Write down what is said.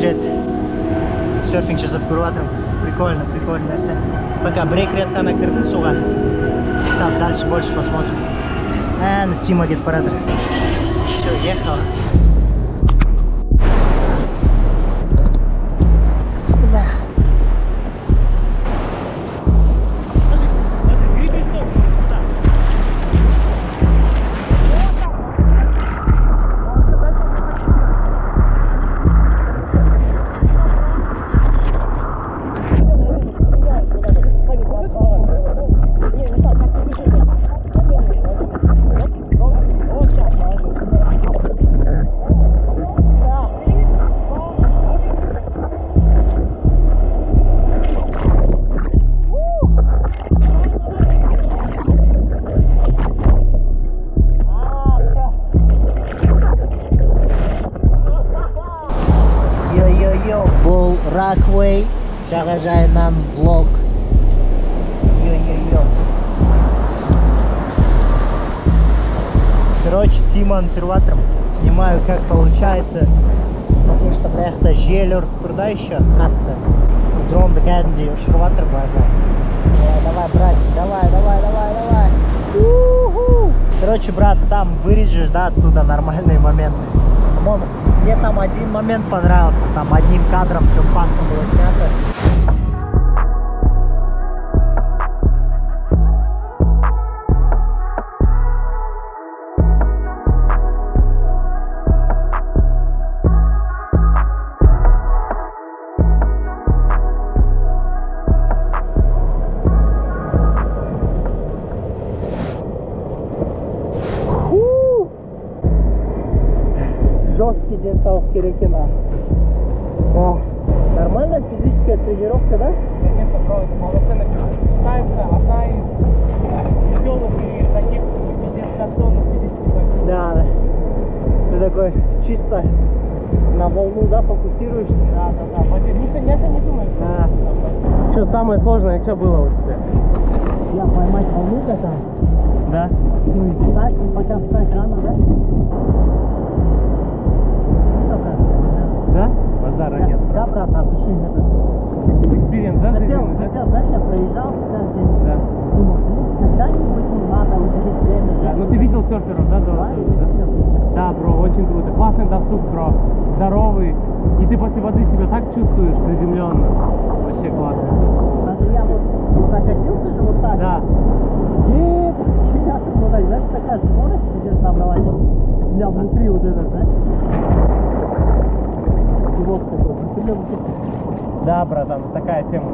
jet. Серфинг сейчас обкурватором. Прикольно, прикольно. Пока брейк редко накрыт суга. Сейчас дальше больше посмотрим. На Тима где-то парадер. Все, ехала. Бол Раквей, Шагажайнан влог. Йо-йо-йо. Короче, Тима консерватором. Снимаю, как получается. Потому что брехта желер. Куда еще? Как-то. Дрон декаденди, шерватор бывает. Давай, братик, давай. Короче, брат, сам вырежешь, да, оттуда нормальные моменты. Мне там один момент понравился, там одним кадром все классно было снято. Жесткий денсаулық керек екен. Нормальная физическая тренировка, да? Конечно, бро, это полноценно считается одна из веселых и таких медитационных физических нагрузок. Да. Ты такой чисто на волну, да, фокусируешься? Да. Ничего не думаешь. Да. Что самое сложное, что было у тебя? Я поймать волну-то там. Да? Ну и встать, пока встать рано, да? Да? Базара нет. Да, брат, опиши это. Экспириенс, да, жизненный, да? Хотел, знаешь, я проезжал каждый день. Да. Думал, когда-нибудь надо уделить время. Да. Ну ты видел серферов, да, до? Да, бро, очень круто. Классный досуг, бро. Здоровый. И ты после воды себя так чувствуешь приземленно. Вообще классно. Даже я вот прокатился же вот так. Да. Знаешь, такая скорость здесь набралась. У меня внутри вот это, знаешь? Да, братан, такая тема.